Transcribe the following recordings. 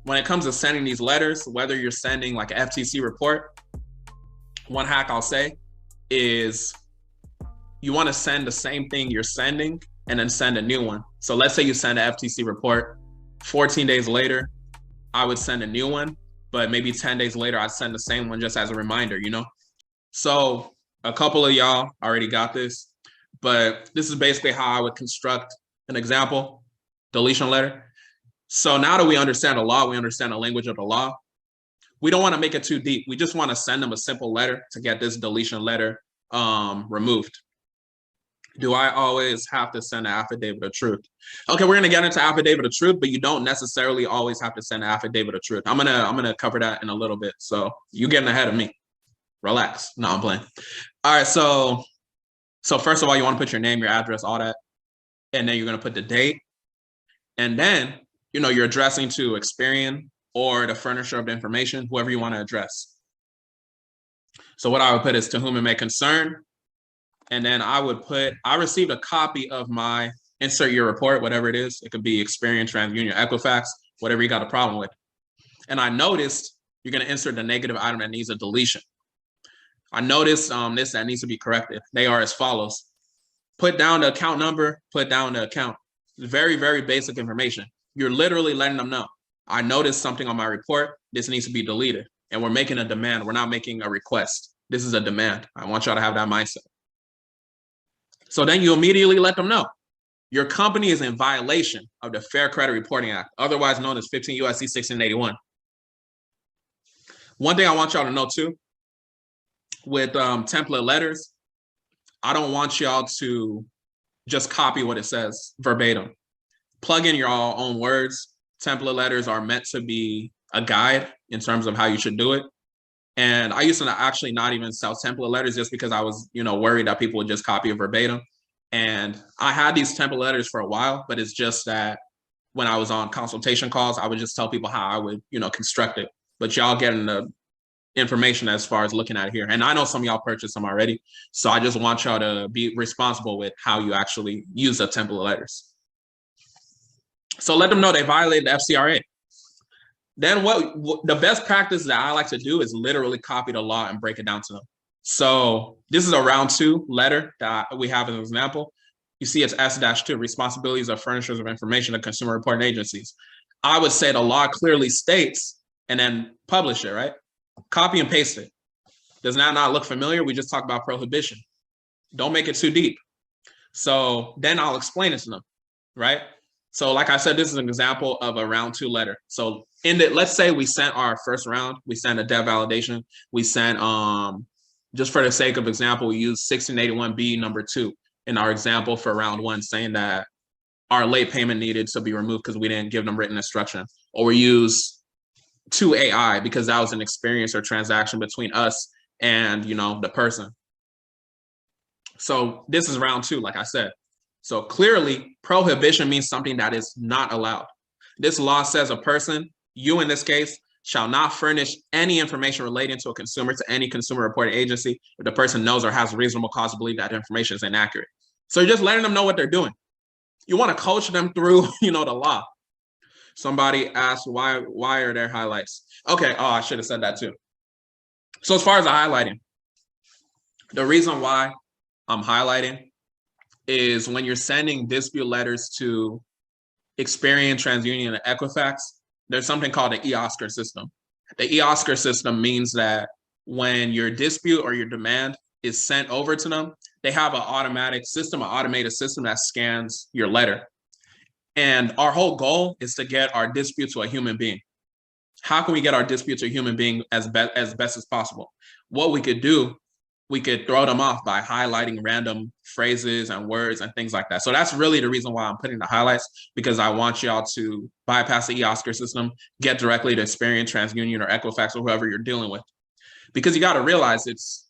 when it comes to sending these letters, whether you're sending like an FTC report, one hack I'll say is you want to send the same thing you're sending and then send a new one. So let's say you send an FTC report, 14 days later, I would send a new one, but maybe 10 days later, I'd send the same one just as a reminder, you know? So a couple of y'all already got this, but this is basically how I would construct an example deletion letter. So now that we understand the law, we understand the language of the law, we don't want to make it too deep. We just want to send them a simple letter to get this deletion letter removed. Do I always have to send an affidavit of truth? Okay, we're gonna get into affidavit of truth, but you don't necessarily always have to send an affidavit of truth. I'm gonna cover that in a little bit. So you getting ahead of me. Relax. No, I'm playing. All right, so first of all, you want to put your name, your address, all that, and then you're gonna put the date, and then you're addressing to Experian or the furnisher of the information, whoever you want to address. So what I would put is to whom it may concern. And then I would put, I received a copy of my, insert your report, whatever it is. It could be Experian, TransUnion, Equifax, whatever you got a problem with. And I noticed you're going to insert the negative item that needs a deletion. I noticed this that needs to be corrected. They are as follows. Put down the account number, put down the account. Very, very basic information. You're literally letting them know. I noticed something on my report. This needs to be deleted. And we're making a demand. We're not making a request. This is a demand. I want y'all to have that mindset. So then you immediately let them know. Your company is in violation of the Fair Credit Reporting Act, otherwise known as 15 U.S.C. 1681. One thing I want y'all to know too, with template letters, I don't want y'all to just copy what it says verbatim. Plug in your own words. Template letters are meant to be a guide in terms of how you should do it. And I used to actually not even sell template letters just because I was, worried that people would just copy it verbatim. And I had these template letters for a while, but it's just that when I was on consultation calls, I would just tell people how I would, construct it. But y'all getting the information as far as looking at it here. And I know some of y'all purchased them already. So I just want y'all to be responsible with how you actually use the template letters. So let them know they violated the FCRA. Then what the best practice that I like to do is literally copy the law and break it down to them. So this is a round 2 letter that we have as an example. You see it's S-2, responsibilities of furnishers of information and consumer reporting agencies. I would say the law clearly states and then publish it, right? Copy and paste it. Does that not look familiar? We just talked about prohibition. Don't make it too deep. So then I'll explain it to them, right? So like I said, this is an example of a round 2 letter. So let's say we sent our first round, we sent a debt validation, we sent, just for the sake of example, we use 1681B number 2 in our example for round 1, saying that our late payment needed to be removed because we didn't give them written instruction. Or we use 2AI because that was an experience or transaction between us and, the person. So this is round 2, like I said. So clearly, prohibition means something that is not allowed. This law says a person, you in this case, shall not furnish any information relating to a consumer to any consumer reporting agency if the person knows or has reasonable cause to believe that information is inaccurate. So you're just letting them know what they're doing. You want to coach them through, the law. Somebody asked, why are there highlights? Okay, I should have said that too. So as far as the highlighting, the reason why I'm highlighting is when you're sending dispute letters to Experian, TransUnion, and Equifax, there's something called the eOscar system. The eOscar system means that when your dispute or your demand is sent over to them, they have an automated system that scans your letter. And our whole goal is to get our dispute to a human being. How can we get our dispute to a human being as best as possible? What we could do, we could throw them off by highlighting random phrases and words and things like that. So that's really the reason why I'm putting the highlights, because I want y'all to bypass the eOscar system, get directly to Experian, TransUnion, or Equifax, or whoever you're dealing with. Because you got to realize it's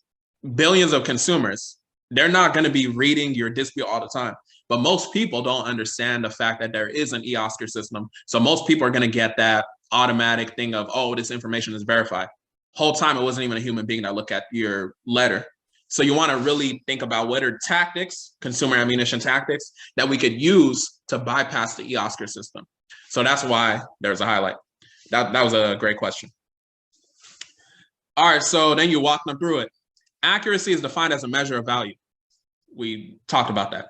billions of consumers. They're not going to be reading your dispute all the time. But most people don't understand the fact that there is an eOscar system. So most people are going to get that automatic thing of, oh, this information is verified. Whole time it wasn't even a human being that looked at your letter. So you want to really think about what are tactics, consumer ammunition tactics, that we could use to bypass the eOscar system. So that's why there's a highlight. That was a great question. All right, so then you walk them through it. Accuracy is defined as a measure of value. We talked about that.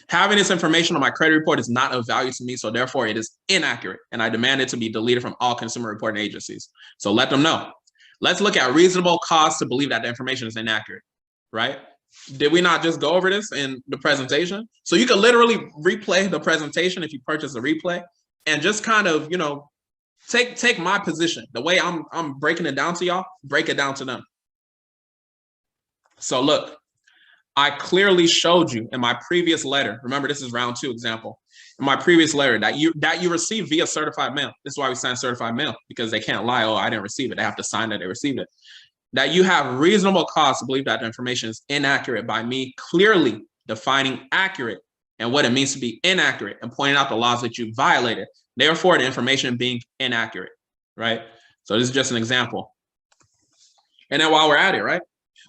Having this information on my credit report is not of value to me, so therefore it is inaccurate, and I demand it to be deleted from all consumer reporting agencies. So let them know. Let's look at reasonable cause to believe that the information is inaccurate, right? Did we not just go over this in the presentation? So you can literally replay the presentation if you purchase a replay and just kind of, take my position. The way I'm breaking it down to y'all, break it down to them. So look, I clearly showed you in my previous letter. Remember, this is round 2 example. In my previous letter that you received via certified mail. This is why we send certified mail, because they can't lie. Oh, I didn't receive it. They have to sign that they received it. That you have reasonable cause to believe that the information is inaccurate by me clearly defining accurate and what it means to be inaccurate and pointing out the laws that you violated. Therefore, the information being inaccurate, right? So this is just an example. And then while we're at it, right?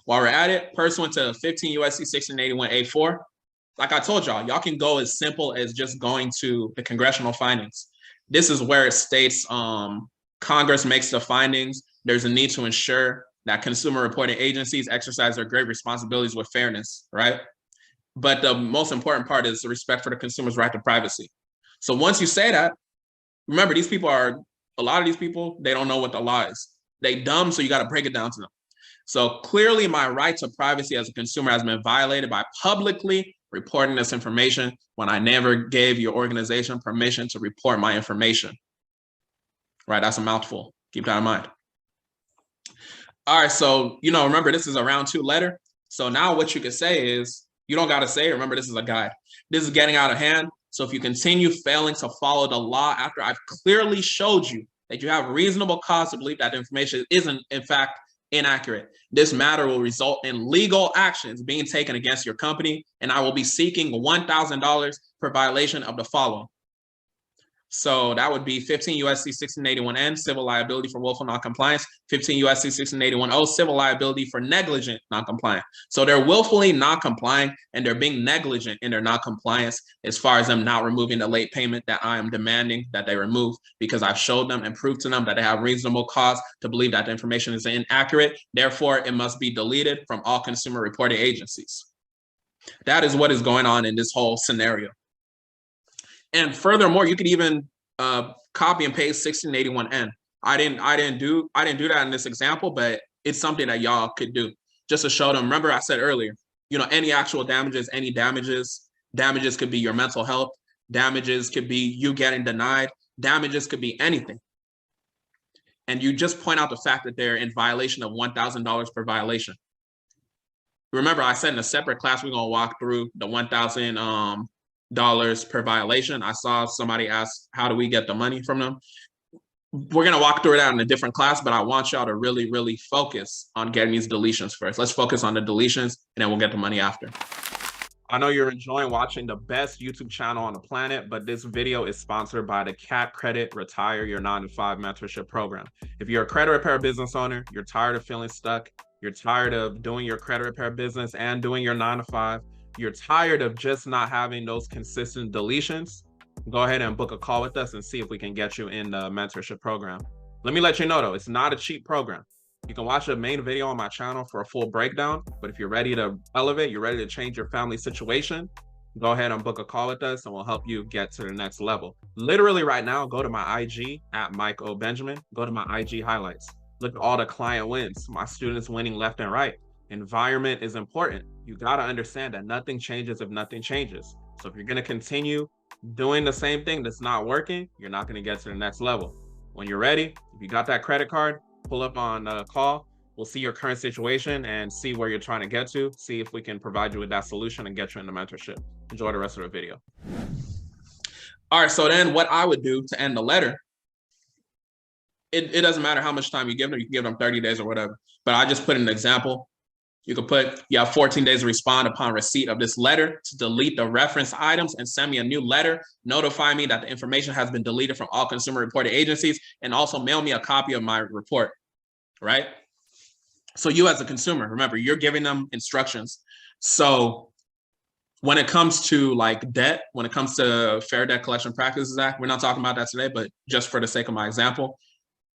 While we're at it, pursuant to 15 USC 1681A4, like I told y'all can go as simple as just going to the congressional findings. This is where it states Congress makes the findings. There's a need to ensure that consumer reporting agencies exercise their great responsibilities with fairness, right? But the most important part is the respect for the consumer's right to privacy. So once you say that, remember, a lot of these people, they don't know what the law is. They dumb, so you got to break it down to them. So clearly my right to privacy as a consumer has been violated by publicly reporting this information when I never gave your organization permission to report my information. Right, that's a mouthful. Keep that in mind. All right, so, remember, this is a round 2 letter. So now what you could say is, you don't got to say, remember, this is a guide. This is getting out of hand. So if you continue failing to follow the law after I've clearly showed you that you have reasonable cause to believe that the information isn't, in fact, inaccurate, this matter will result in legal actions being taken against your company, and I will be seeking $1,000 per violation of the following. So that would be 15 USC 1681N, civil liability for willful noncompliance, 15 USC 1681O, civil liability for negligent noncompliance. So they're willfully non-complying and they're being negligent in their noncompliance as far as them not removing the late payment that I am demanding that they remove, because I've showed them and proved to them that they have reasonable cause to believe that the information is inaccurate. Therefore, it must be deleted from all consumer reporting agencies. That is what is going on in this whole scenario. And furthermore, you could even copy and paste 1681N. I didn't do that in this example, but it's something that y'all could do just to show them. Remember, I said earlier, any actual damages, any damages could be your mental health, damages could be you getting denied, damages could be anything. And you just point out the fact that they're in violation of $1,000 per violation. Remember, I said in a separate class, we're gonna walk through the $1,000 per violation. I saw somebody ask, how do we get the money from them? We're going to walk through that in a different class, but I want y'all to really, really focus on getting these deletions first. Let's focus on the deletions, and then we'll get the money after. I know you're enjoying watching the best YouTube channel on the planet, but this video is sponsored by the CAT Credit Retire Your 9-to-5 Mentorship Program. If you're a credit repair business owner, you're tired of feeling stuck, you're tired of doing your credit repair business and doing your 9-to-5, you're tired of just not having those consistent deletions, go ahead and book a call with us and see if we can get you in the mentorship program. Let me let you know though, it's not a cheap program. You can watch the main video on my channel for a full breakdown, but if you're ready to elevate, you're ready to change your family situation, go ahead and book a call with us and we'll help you get to the next level. Literally right now, go to my IG at Mike O. Benjamin, go to my IG highlights. Look at all the client wins, my students winning left and right. Environment is important. You got to understand that nothing changes if nothing changes. So if you're going to continue doing the same thing that's not working, you're not going to get to the next level. When you're ready, if you got that credit card, pull up on a call. We'll see your current situation and see where you're trying to get to, see if we can provide you with that solution and get you into mentorship. Enjoy the rest of the video. All right, so then what I would do to end the letter, it doesn't matter how much time you give them. You can give them 30 days or whatever, but I just put an example. You could put, you have 14 days to respond upon receipt of this letter to delete the reference items and send me a new letter, notify me that the information has been deleted from all consumer reporting agencies, and also mail me a copy of my report, right? So you as a consumer, remember, you're giving them instructions. So when it comes to like debt, when it comes to Fair Debt Collection Practices Act, we're not talking about that today, but just for the sake of my example,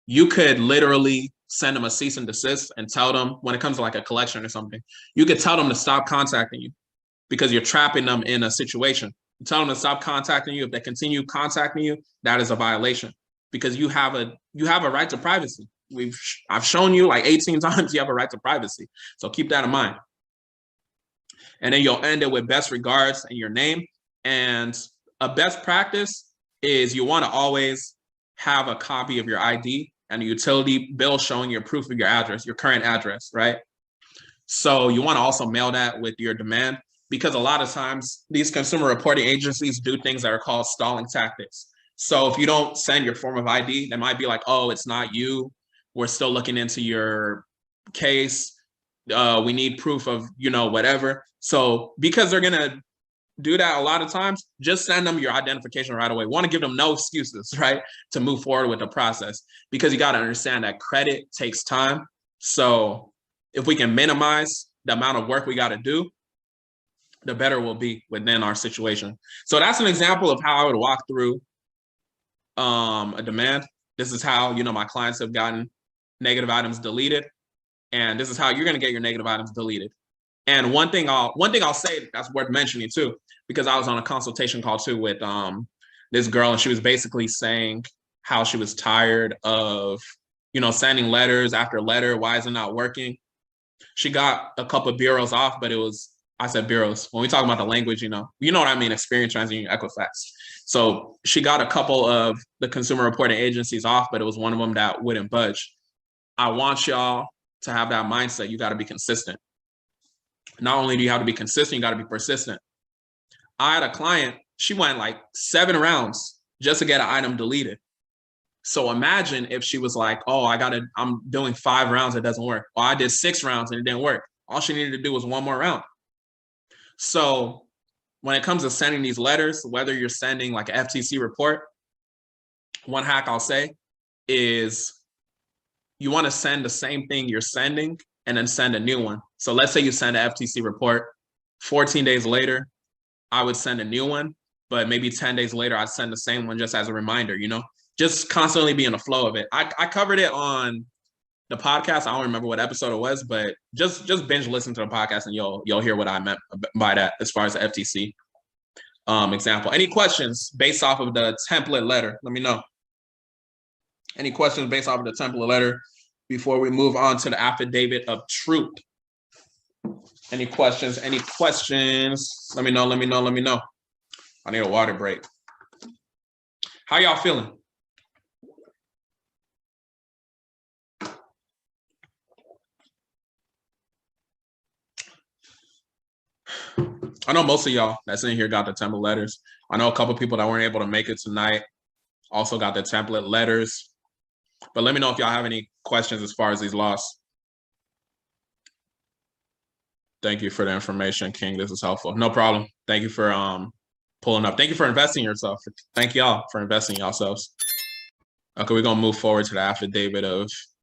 you could literally send them a cease and desist and tell them, when it comes to like a collection or something, you could tell them to stop contacting you because you're trapping them in a situation. You tell them to stop contacting you. If they continue contacting you, that is a violation because you have a right to privacy. I've shown you like 18 times you have a right to privacy. So keep that in mind. And then you'll end it with best regards and your name. And a best practice is you want to always have a copy of your ID and a utility bill showing your proof of your address, your current address, right? So you want to also mail that with your demand because a lot of times these consumer reporting agencies do things that are called stalling tactics. So if you don't send your form of ID, they might be like, oh, it's not you. We're still looking into your case. We need proof of, whatever. So because they're going to do that a lot of times, just send them your identification right away. Want to give them no excuses, right, to move forward with the process because you got to understand that credit takes time. So if we can minimize the amount of work we got to do, the better we'll be within our situation. So that's an example of how I would walk through a demand. This is how, my clients have gotten negative items deleted. And this is how you're going to get your negative items deleted. And one thing I'll say that's worth mentioning too, because I was on a consultation call too with this girl, and she was basically saying how she was tired of, sending letters after letter. Why is it not working? She got a couple of bureaus off, but I said bureaus. When we talk about the language, you know what I mean, Experian, TransUnion, Equifax. So she got a couple of the consumer reporting agencies off, but it was one of them that wouldn't budge. I want y'all to have that mindset. You got to be consistent. Not only do you have to be consistent, you got to be persistent. I had a client, she went like 7 rounds just to get an item deleted. So imagine if she was like, oh, I'm doing 5 rounds, it doesn't work. Or I did 6 rounds and it didn't work. All she needed to do was 1 more round. So when it comes to sending these letters, whether you're sending like an FTC report, one hack I'll say is you want to send the same thing you're sending and then send a new one. So let's say you send an FTC report, 14 days later, I would send a new one, but maybe 10 days later, I'd send the same one just as a reminder, just constantly be in the flow of it. I covered it on the podcast. I don't remember what episode it was, but just binge listen to the podcast and you'll hear what I meant by that as far as the FTC example. Any questions based off of the template letter? Let me know. Any questions based off of the template letter before we move on to the affidavit of truth? Any questions? Let me know. I need a water break. How y'all feeling? I know most of y'all that's in here got the template letters. I know a couple people that weren't able to make it tonight also got the template letters. But let me know if y'all have any questions as far as these laws. Thank you for the information, King. This is helpful. No problem. Thank you for pulling up. Thank you for investing in yourself. Thank y'all for investing in yourselves. Okay, we're gonna move forward to the affidavit of